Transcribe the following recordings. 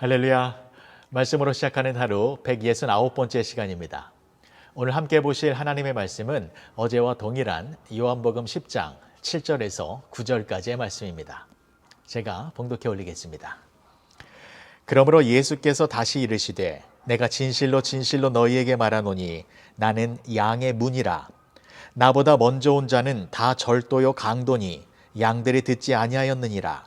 할렐루야. 말씀으로 시작하는 하루 169번째 시간입니다. 오늘 함께 보실 하나님의 말씀은 어제와 동일한 요한복음 10장 7절에서 9절까지의 말씀입니다. 제가 봉독해 올리겠습니다. 그러므로 예수께서 다시 이르시되 내가 진실로 진실로 너희에게 말하노니 나는 양의 문이라. 나보다 먼저 온 자는 다 절도요 강도니 양들이 듣지 아니하였느니라.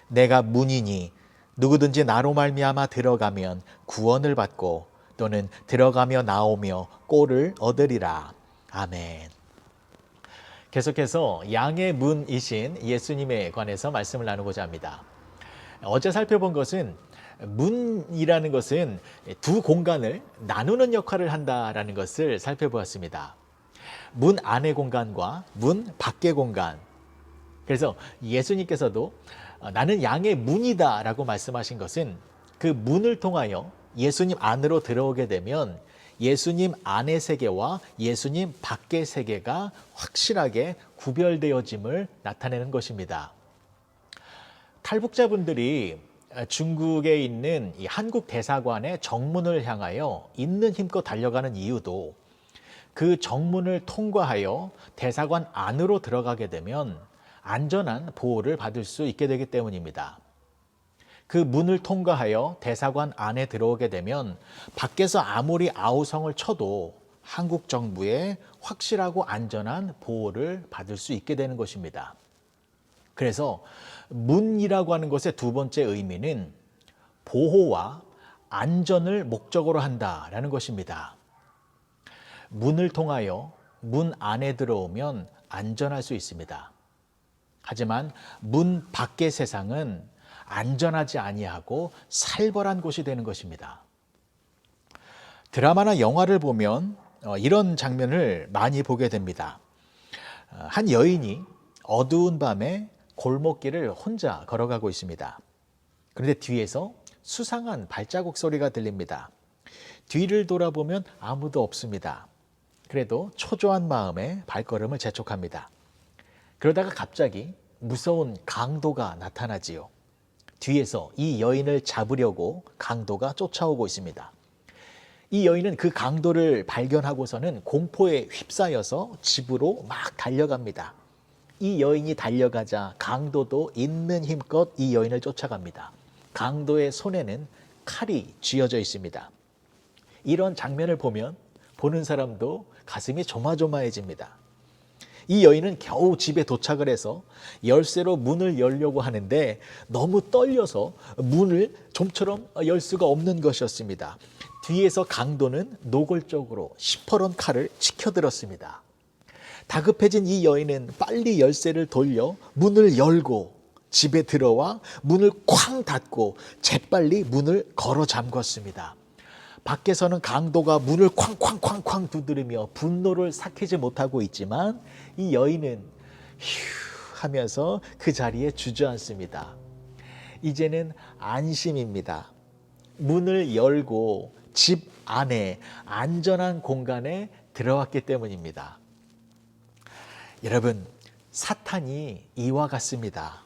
내가 문이니 누구든지 나로 말미암아 들어가면 구원을 받고 또는 들어가며 나오며 꼴을 얻으리라. 아멘. 계속해서 양의 문이신 예수님에 관해서 말씀을 나누고자 합니다. 어제 살펴본 것은 문이라는 것은 두 공간을 나누는 역할을 한다라는 것을 살펴보았습니다. 문 안의 공간과 문 밖의 공간. 그래서 예수님께서도 나는 양의 문이다 라고 말씀하신 것은 그 문을 통하여 예수님 안으로 들어오게 되면 예수님 안의 세계와 예수님 밖의 세계가 확실하게 구별되어짐을 나타내는 것입니다. 탈북자분들이 중국에 있는 이 한국 대사관의 정문을 향하여 있는 힘껏 달려가는 이유도 그 정문을 통과하여 대사관 안으로 들어가게 되면 안전한 보호를 받을 수 있게 되기 때문입니다. 그 문을 통과하여 대사관 안에 들어오게 되면 밖에서 아무리 아우성을 쳐도 한국 정부의 확실하고 안전한 보호를 받을 수 있게 되는 것입니다. 그래서 문이라고 하는 것의 두 번째 의미는 보호와 안전을 목적으로 한다라는 것입니다. 문을 통하여 문 안에 들어오면 안전할 수 있습니다. 하지만 문 밖의 세상은 안전하지 아니하고 살벌한 곳이 되는 것입니다. 드라마나 영화를 보면 이런 장면을 많이 보게 됩니다. 한 여인이 어두운 밤에 골목길을 혼자 걸어가고 있습니다. 그런데 뒤에서 수상한 발자국 소리가 들립니다. 뒤를 돌아보면 아무도 없습니다. 그래도 초조한 마음에 발걸음을 재촉합니다. 그러다가 갑자기 무서운 강도가 나타나지요. 뒤에서 이 여인을 잡으려고 강도가 쫓아오고 있습니다. 이 여인은 그 강도를 발견하고서는 공포에 휩싸여서 집으로 막 달려갑니다. 이 여인이 달려가자 강도도 있는 힘껏 이 여인을 쫓아갑니다. 강도의 손에는 칼이 쥐어져 있습니다. 이런 장면을 보면 보는 사람도 가슴이 조마조마해집니다. 이 여인은 겨우 집에 도착을 해서 열쇠로 문을 열려고 하는데 너무 떨려서 문을 좀처럼 열 수가 없는 것이었습니다. 뒤에서 강도는 노골적으로 시퍼런 칼을 치켜들었습니다. 다급해진 이 여인은 빨리 열쇠를 돌려 문을 열고 집에 들어와 문을 쾅 닫고 재빨리 문을 걸어 잠궜습니다. 밖에서는 강도가 문을 쾅쾅쾅쾅 두드리며 분노를 삭히지 못하고 있지만 이 여인은 휴 하면서 그 자리에 주저앉습니다. 이제는 안심입니다. 문을 열고 집 안에 안전한 공간에 들어왔기 때문입니다. 여러분, 사탄이 이와 같습니다.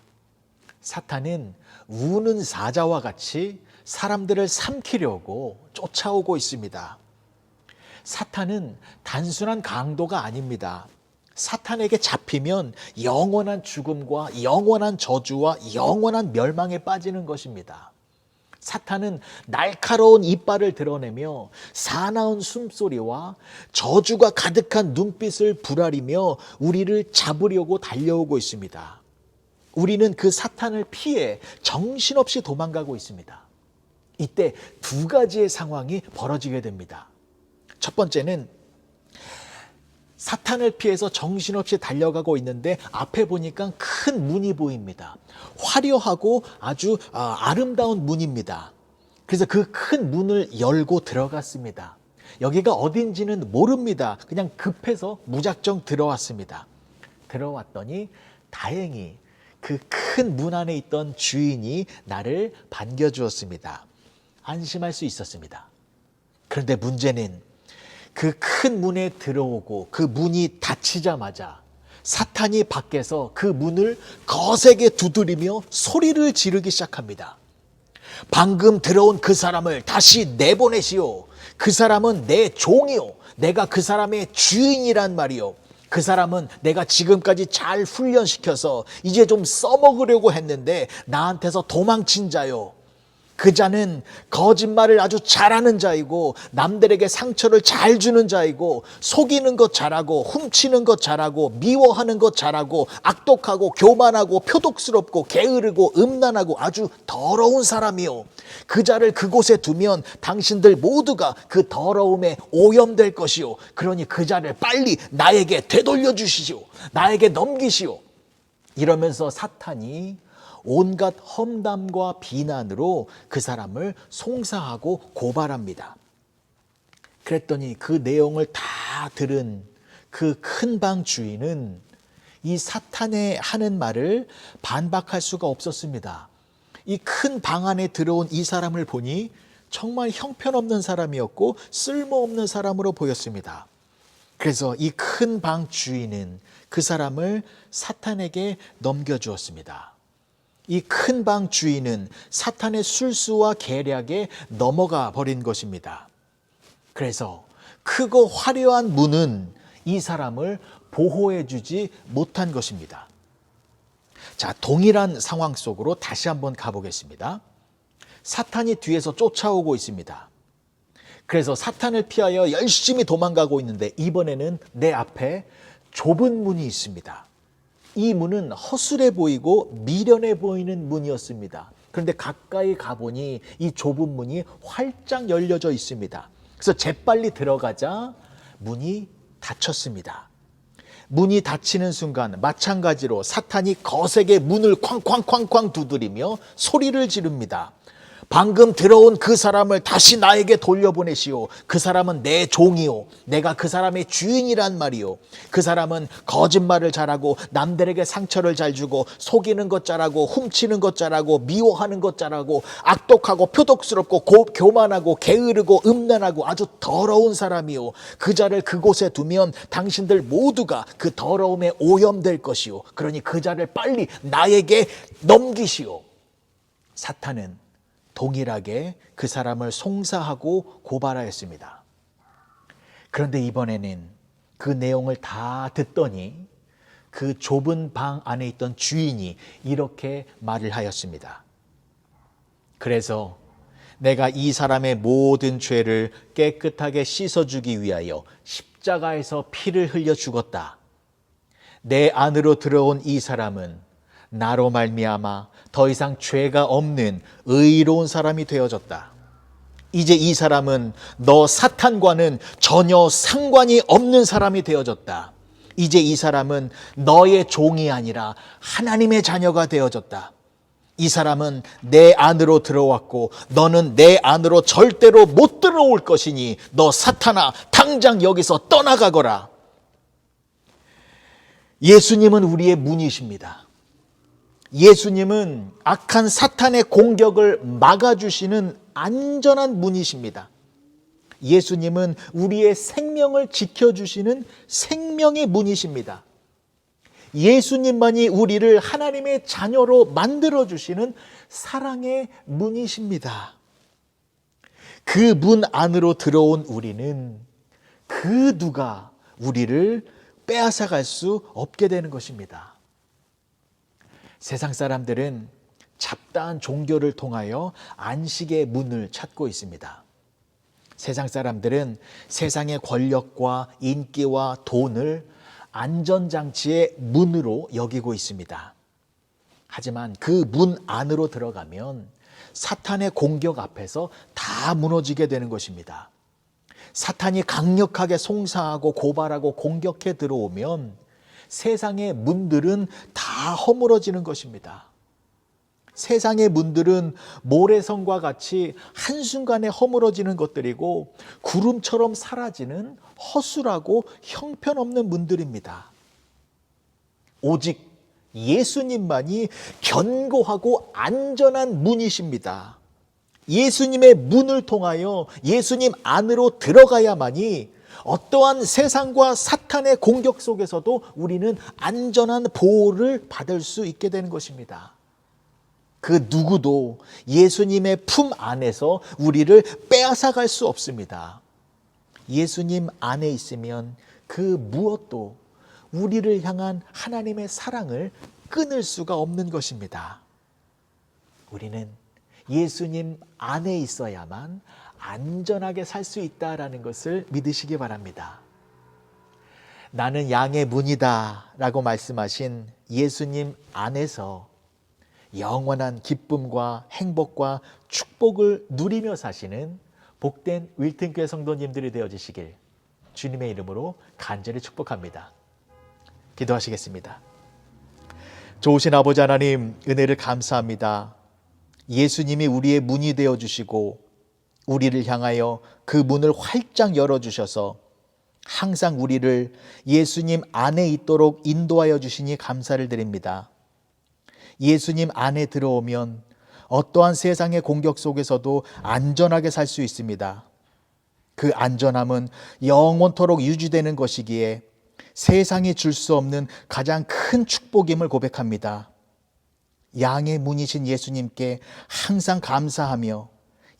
사탄은 우는 사자와 같이 사람들을 삼키려고 쫓아오고 있습니다. 사탄은 단순한 강도가 아닙니다. 사탄에게 잡히면 영원한 죽음과 영원한 저주와 영원한 멸망에 빠지는 것입니다. 사탄은 날카로운 이빨을 드러내며 사나운 숨소리와 저주가 가득한 눈빛을 부라리며 우리를 잡으려고 달려오고 있습니다. 우리는 그 사탄을 피해 정신없이 도망가고 있습니다. 이때 두 가지의 상황이 벌어지게 됩니다. 첫 번째는 사탄을 피해서 정신없이 달려가고 있는데 앞에 보니까 큰 문이 보입니다. 화려하고 아주 아름다운 문입니다. 그래서 그 큰 문을 열고 들어갔습니다. 여기가 어딘지는 모릅니다. 그냥 급해서 무작정 들어왔습니다. 들어왔더니 다행히 그 큰 문 안에 있던 주인이 나를 반겨주었습니다. 안심할 수 있었습니다. 그런데 문제는 그 큰 문에 들어오고 그 문이 닫히자마자 사탄이 밖에서 그 문을 거세게 두드리며 소리를 지르기 시작합니다. 방금 들어온 그 사람을 다시 내보내시오. 그 사람은 내 종이요. 내가 그 사람의 주인이란 말이요. 그 사람은 내가 지금까지 잘 훈련시켜서 이제 좀 써먹으려고 했는데 나한테서 도망친 자요. 그 자는 거짓말을 아주 잘하는 자이고 남들에게 상처를 잘 주는 자이고 속이는 것 잘하고 훔치는 것 잘하고 미워하는 것 잘하고 악독하고 교만하고 표독스럽고 게으르고 음란하고 아주 더러운 사람이요. 그 자를 그곳에 두면 당신들 모두가 그 더러움에 오염될 것이요. 그러니 그 자를 빨리 나에게 되돌려 주시오. 나에게 넘기시오. 이러면서 사탄이 온갖 험담과 비난으로 그 사람을 송사하고 고발합니다. 그랬더니 그 내용을 다 들은 그 큰 방 주인은 이 사탄의 하는 말을 반박할 수가 없었습니다. 이 큰 방 안에 들어온 이 사람을 보니 정말 형편없는 사람이었고 쓸모없는 사람으로 보였습니다. 그래서 이 큰 방 주인은 그 사람을 사탄에게 넘겨주었습니다. 이 큰 방 주인은 사탄의 술수와 계략에 넘어가 버린 것입니다. 그래서 크고 화려한 문은 이 사람을 보호해 주지 못한 것입니다. 자, 동일한 상황 속으로 다시 한번 가보겠습니다. 사탄이 뒤에서 쫓아오고 있습니다. 그래서 사탄을 피하여 열심히 도망가고 있는데 이번에는 내 앞에 좁은 문이 있습니다. 이 문은 허술해 보이고 미련해 보이는 문이었습니다. 그런데 가까이 가보니 이 좁은 문이 활짝 열려져 있습니다. 그래서 재빨리 들어가자 문이 닫혔습니다. 문이 닫히는 순간 마찬가지로 사탄이 거세게 문을 쾅쾅쾅쾅 두드리며 소리를 지릅니다. 방금 들어온 그 사람을 다시 나에게 돌려보내시오. 그 사람은 내 종이요. 내가 그 사람의 주인이란 말이요. 그 사람은 거짓말을 잘하고 남들에게 상처를 잘 주고 속이는 것 잘하고 훔치는 것 잘하고 미워하는 것 잘하고 악독하고 표독스럽고 교만하고 게으르고 음란하고 아주 더러운 사람이요. 그 자를 그곳에 두면 당신들 모두가 그 더러움에 오염될 것이요. 그러니 그 자를 빨리 나에게 넘기시오. 사탄은 동일하게 그 사람을 송사하고 고발하였습니다. 그런데 이번에는 그 내용을 다 듣더니 그 좁은 방 안에 있던 주인이 이렇게 말을 하였습니다. 그래서 내가 이 사람의 모든 죄를 깨끗하게 씻어주기 위하여 십자가에서 피를 흘려 죽었다. 내 안으로 들어온 이 사람은 나로 말미암아 더 이상 죄가 없는 의로운 사람이 되어졌다. 이제 이 사람은 너 사탄과는 전혀 상관이 없는 사람이 되어졌다. 이제 이 사람은 너의 종이 아니라 하나님의 자녀가 되어졌다. 이 사람은 내 안으로 들어왔고 너는 내 안으로 절대로 못 들어올 것이니 너 사탄아 당장 여기서 떠나가거라. 예수님은 우리의 문이십니다. 예수님은 악한 사탄의 공격을 막아주시는 안전한 문이십니다. 예수님은 우리의 생명을 지켜주시는 생명의 문이십니다. 예수님만이 우리를 하나님의 자녀로 만들어주시는 사랑의 문이십니다. 그 문 안으로 들어온 우리는 그 누가 우리를 빼앗아갈 수 없게 되는 것입니다. 세상 사람들은 잡다한 종교를 통하여 안식의 문을 찾고 있습니다. 세상 사람들은 세상의 권력과 인기와 돈을 안전장치의 문으로 여기고 있습니다. 하지만 그 문 안으로 들어가면 사탄의 공격 앞에서 다 무너지게 되는 것입니다. 사탄이 강력하게 송사하고 고발하고 공격해 들어오면 세상의 문들은 다 허물어지는 것입니다. 세상의 문들은 모래성과 같이 한순간에 허물어지는 것들이고 구름처럼 사라지는 허술하고 형편없는 문들입니다. 오직 예수님만이 견고하고 안전한 문이십니다. 예수님의 문을 통하여 예수님 안으로 들어가야만이 어떠한 세상과 사탄의 공격 속에서도 우리는 안전한 보호를 받을 수 있게 되는 것입니다. 그 누구도 예수님의 품 안에서 우리를 빼앗아갈 수 없습니다. 예수님 안에 있으면 그 무엇도 우리를 향한 하나님의 사랑을 끊을 수가 없는 것입니다. 우리는 예수님 안에 있어야만 안전하게 살 수 있다라는 것을 믿으시기 바랍니다. 나는 양의 문이다 라고 말씀하신 예수님 안에서 영원한 기쁨과 행복과 축복을 누리며 사시는 복된 윌튼교회 성도님들이 되어주시길 주님의 이름으로 간절히 축복합니다. 기도하시겠습니다. 좋으신 아버지 하나님, 은혜를 감사합니다. 예수님이 우리의 문이 되어주시고 우리를 향하여 그 문을 활짝 열어주셔서 항상 우리를 예수님 안에 있도록 인도하여 주시니 감사를 드립니다. 예수님 안에 들어오면 어떠한 세상의 공격 속에서도 안전하게 살 수 있습니다. 그 안전함은 영원토록 유지되는 것이기에 세상이 줄 수 없는 가장 큰 축복임을 고백합니다. 양의 문이신 예수님께 항상 감사하며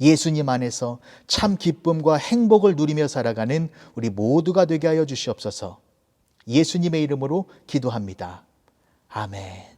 예수님 안에서 참 기쁨과 행복을 누리며 살아가는 우리 모두가 되게 하여 주시옵소서. 예수님의 이름으로 기도합니다. 아멘.